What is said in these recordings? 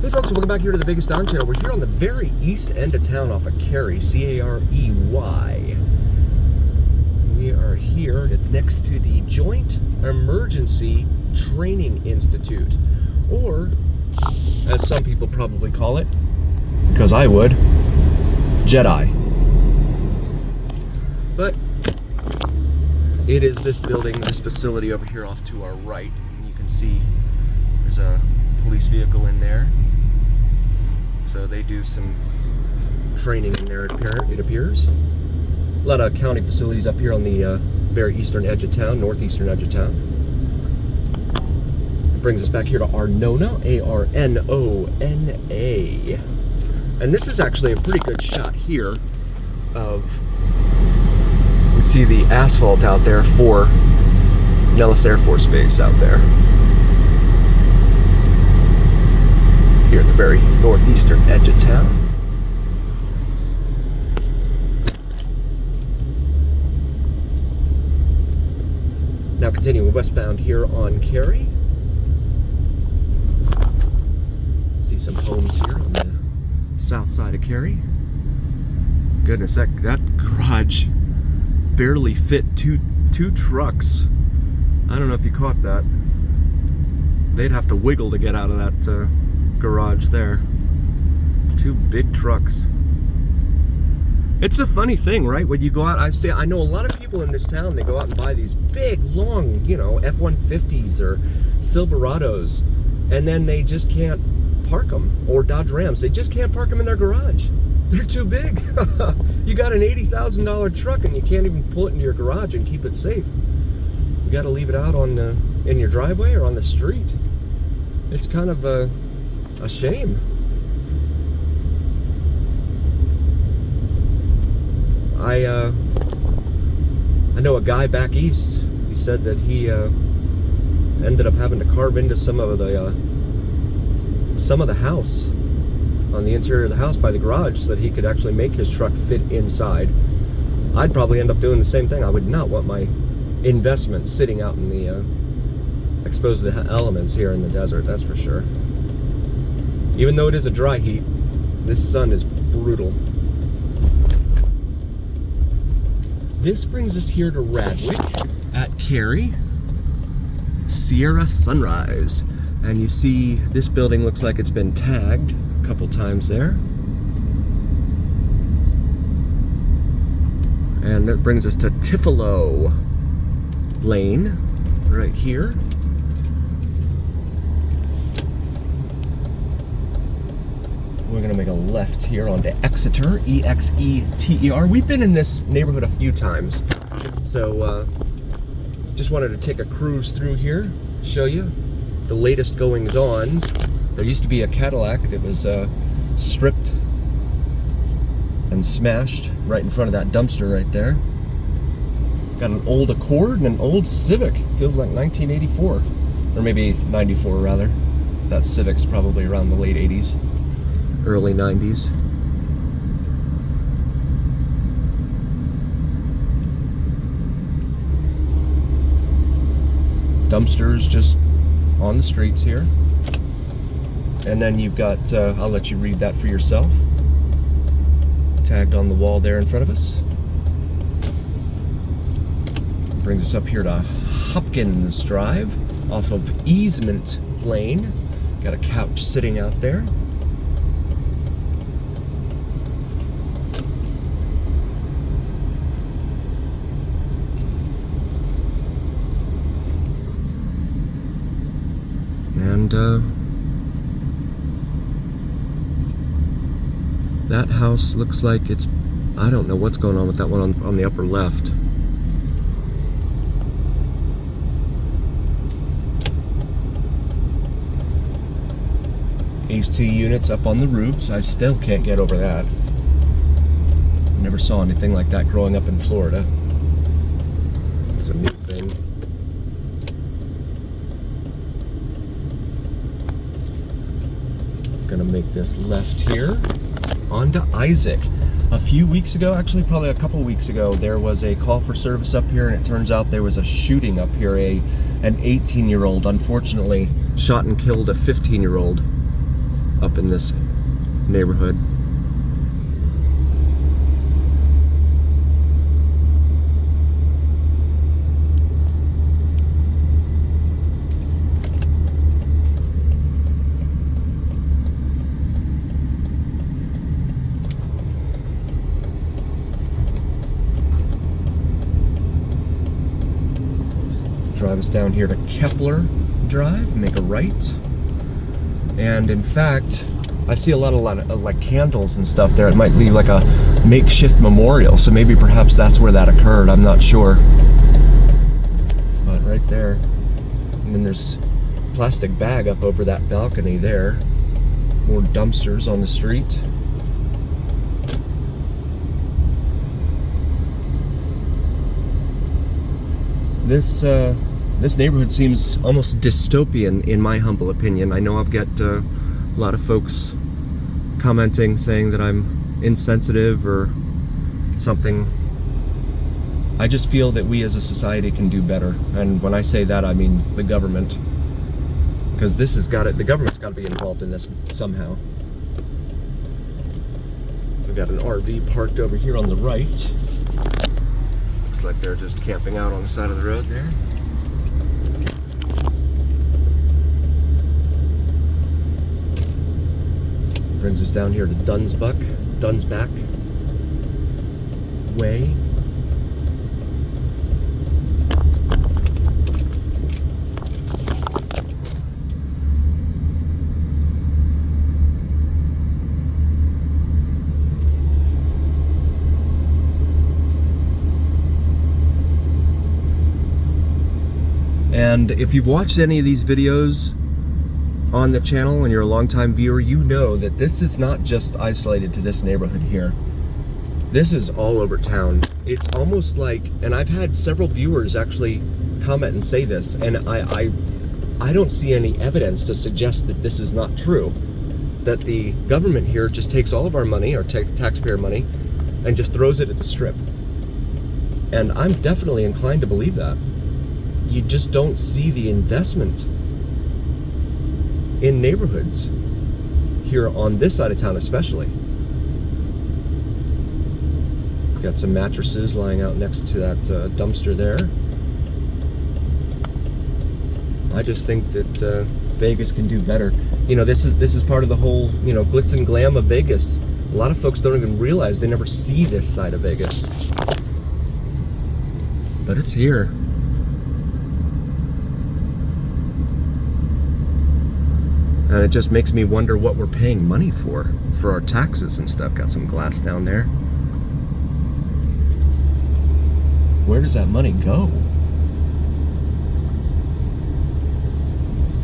Hey folks, welcome back here to the Vegas Don Channel. We're here on the very east end of town off of Carey, C-A-R-E-Y. We are here next to the Joint Emergency Training Institute, or as some people probably call it, because I would, Jedi. But it is this building, this facility over here off to our right. And you can see there's a police vehicle in there. So they do some training in there, it appears. A lot of county facilities up here on the very eastern edge of town, northeastern edge of town. It brings us back here to Arnona, A-R-N-O-N-A. And this is actually a pretty good shot here of, you can see the asphalt out there for Nellis Air Force Base out there. Here at the very northeastern edge of town. Now continuing westbound here on Carey. See some homes here on the south side of Carey. Goodness, that garage barely fit two trucks. I don't know if you caught that. They'd have to wiggle to get out of that garage there. Two big trucks. It's a funny thing, right? When you go out, I know a lot of people in this town, they go out and buy these big, long, F-150s or Silverados, and then they just can't park them, or Dodge Rams. They just can't park them in their garage. They're too big. You got an $80,000 truck and you can't even pull it into your garage and keep it safe. You got to leave it out on in your driveway or on the street. It's kind of a shame. I know a guy back east. He said that he ended up having to carve into some of the house, on the interior of the house by the garage, so that he could actually make his truck fit inside. I'd probably end up doing the same thing. I would not want my investment sitting out in the exposed to the elements here in the desert, that's for sure. Even though it is a dry heat, this sun is brutal. This brings us here to Radwick at Carey, Sierra Sunrise. And you see this building looks like it's been tagged a couple times there. And that brings us to Tifolo Lane right here. We're going to make a left here onto Exeter, E-X-E-T-E-R. We've been in this neighborhood a few times, so just wanted to take a cruise through here, show you the latest goings-ons. There used to be a Cadillac that was stripped and smashed right in front of that dumpster right there. Got an old Accord and an old Civic. Feels like 1984, or maybe 94 rather. That Civic's probably around the late 80s. Early 90s. Dumpsters just on the streets here. And then you've got, I'll let you read that for yourself. Tagged on the wall there in front of us. Brings us up here to Hopkins Drive off of Easement Lane. Got a couch sitting out there. And that house looks like it's, I don't know what's going on with that one on the upper left. AC units up on the roofs. I still can't get over that. Never saw anything like that growing up in Florida. It's a new thing. Gonna make this left here onto Isaac. A few weeks ago, actually probably a couple weeks ago, there was a call for service up here, and it turns out there was a shooting up here. An 18-year-old unfortunately shot and killed a 15-year-old up in this neighborhood. Drive us down here to Kepler Drive, make a right. And in fact, I see a lot of like candles and stuff there. It might be like a makeshift memorial, so maybe perhaps that's where that occurred. I'm not sure. But right there. And then there's a plastic bag up over that balcony there. More dumpsters on the street. This neighborhood seems almost dystopian in my humble opinion. I know I've got a lot of folks commenting saying that I'm insensitive or something. I just feel that we as a society can do better. And when I say that, I mean the government. Because the government's got to be involved in this somehow. We've got an RV parked over here on the right. Looks like they're just camping out on the side of the road there. Brings us down here to Dunsback Way. And if you've watched any of these videos on the channel and you're a longtime viewer, you know that this is not just isolated to this neighborhood here. This is all over town. It's almost like, and I've had several viewers actually comment and say this, and I don't see any evidence to suggest that this is not true. That the government here just takes all of our money, our taxpayer money, and just throws it at the strip. And I'm definitely inclined to believe that. You just don't see the investment in neighborhoods here on this side of town especially. Got some mattresses lying out next to that dumpster there. I just think that Vegas can do better. You know, this is part of the whole, you know, glitz and glam of Vegas. A lot of folks don't even realize, they never see this side of Vegas. But it's here. And it just makes me wonder what we're paying money for our taxes and stuff. Got some glass down there. Where does that money go?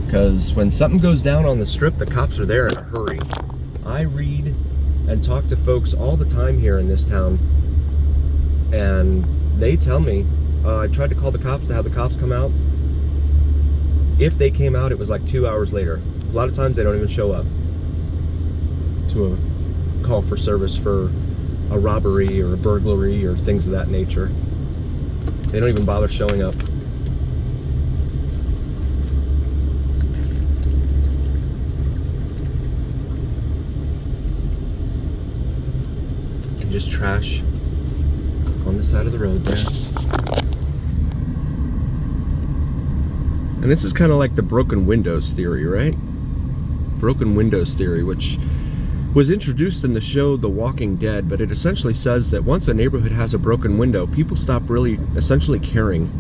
Because when something goes down on the strip, the cops are there in a hurry. I read and talk to folks all the time here in this town, and they tell me, I tried to call the cops to have the cops come out. If they came out, it was like 2 hours later. A lot of times they don't even show up to a call for service for a robbery or a burglary or things of that nature. They don't even bother showing up. And just trash on the side of the road there. And this is kind of like the broken windows theory, right? Broken windows theory, which was introduced in the show The Walking Dead, but it essentially says that once a neighborhood has a broken window, people stop really essentially caring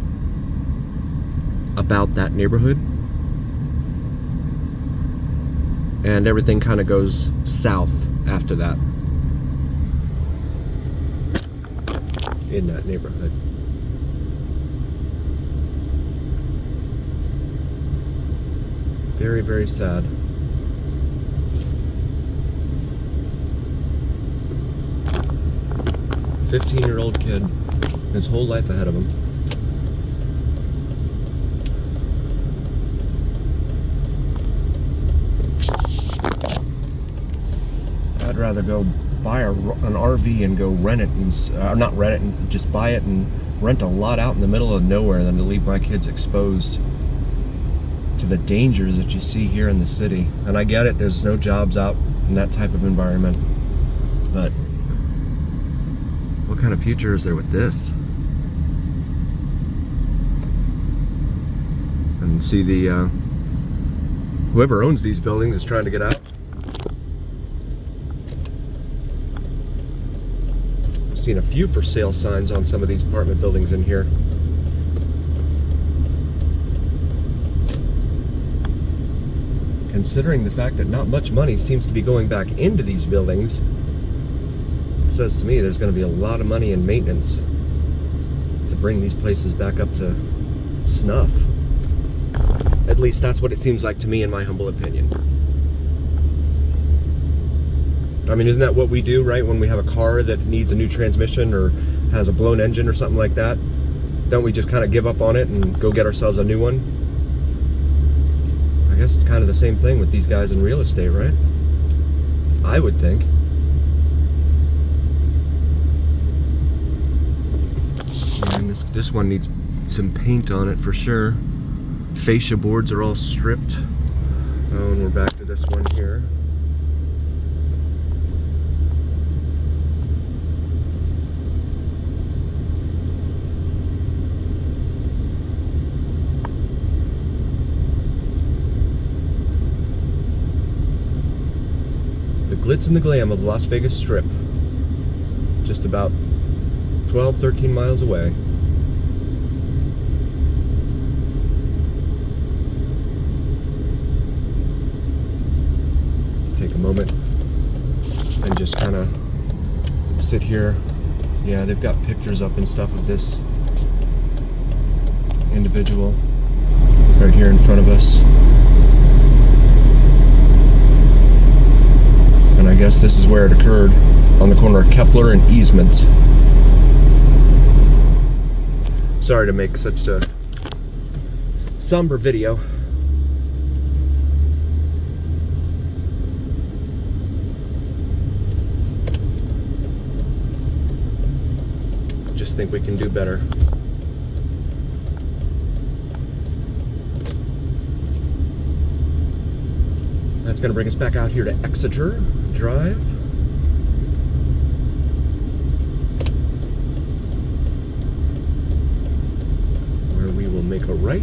about that neighborhood. And everything kind of goes south after that in that neighborhood. Very, very sad. 15-year-old kid, his whole life ahead of him. I'd rather go buy an RV and go rent it, and not rent it, and just buy it and rent a lot out in the middle of nowhere than to leave my kids exposed to the dangers that you see here in the city. And I get it, there's no jobs out in that type of environment, but what kind of future is there with this? And see, the whoever owns these buildings is trying to get out. I've seen a few for sale signs on some of these apartment buildings in here. Considering the fact that not much money seems to be going back into these buildings, it says to me there's going to be a lot of money in maintenance to bring these places back up to snuff. At least that's what it seems like to me, in my humble opinion. I mean, isn't that what we do, right? When we have a car that needs a new transmission or has a blown engine or something like that, don't we just kind of give up on it and go get ourselves a new one? I guess it's kind of the same thing with these guys in real estate, right? I would think. And this one needs some paint on it for sure. Fascia boards are all stripped. Oh, and we're back to this one here. The glitz and the glam of the Las Vegas Strip. Just about 12, 13 miles away. Take a moment and just kind of sit here. Yeah, they've got pictures up and stuff of this individual right here in front of us. And I guess this is where it occurred, on the corner of Kepler and Easement. Sorry to make such a somber video. Just think we can do better. That's going to bring us back out here to Exeter Drive. Where we will make a right.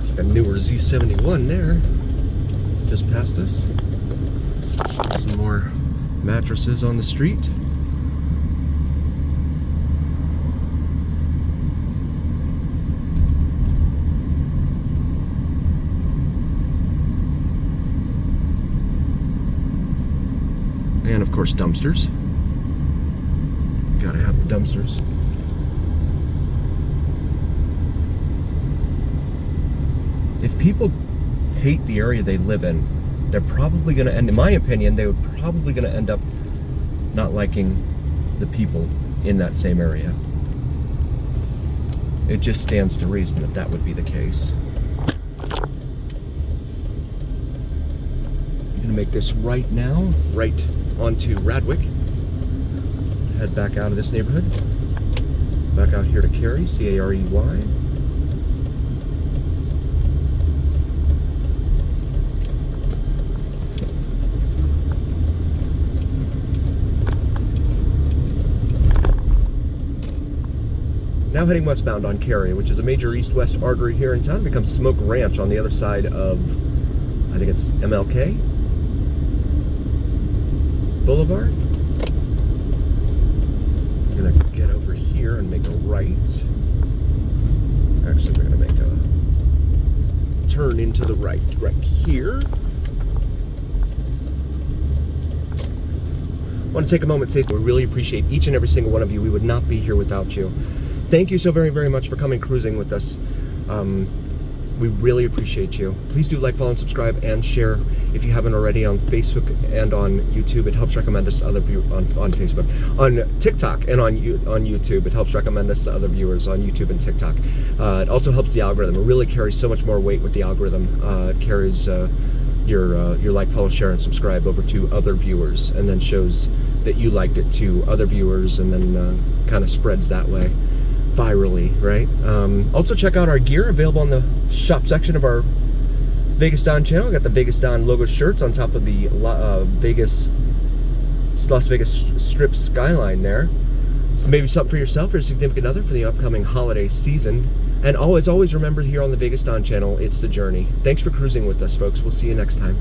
It's like a newer Z71 there. Just past us. Some more mattresses on the street. And of course dumpsters. Gotta have the dumpsters. If people hate the area they live in, they're probably going to end, in my opinion, they would probably going to end up not liking the people in that same area. It just stands to reason that that would be the case. I'm going to make this right now, right onto Radwick. Head back out of this neighborhood. Back out here to Carey, C-A-R-E-Y. Now heading westbound on Carey, which is a major east-west artery here in town, becomes Smoke Ranch on the other side of, I think it's MLK Boulevard. I'm gonna get over here and make a right. Actually, we're gonna make a turn into the right here. I want to take a moment and say we really appreciate each and every single one of you. We would not be here without you. Thank you so very, very much for coming cruising with us. We really appreciate you. Please do like, follow, and subscribe, and share if you haven't already on Facebook and on YouTube. It helps recommend us to other viewers on Facebook, on TikTok, and on YouTube. It helps recommend us to other viewers on YouTube and TikTok. It also helps the algorithm. It really carries so much more weight with the algorithm. It carries your like, follow, share, and subscribe over to other viewers, and then shows that you liked it to other viewers, and then kind of spreads that way. virally, right? Also check out our gear available in the shop section of our Vegas Don channel. Got the Vegas Don logo shirts on top of the Las Vegas Strip skyline there. So maybe something for yourself or your significant other for the upcoming holiday season. And always remember here on the Vegas Don channel, it's the journey. Thanks for cruising with us, folks. We'll see you next time.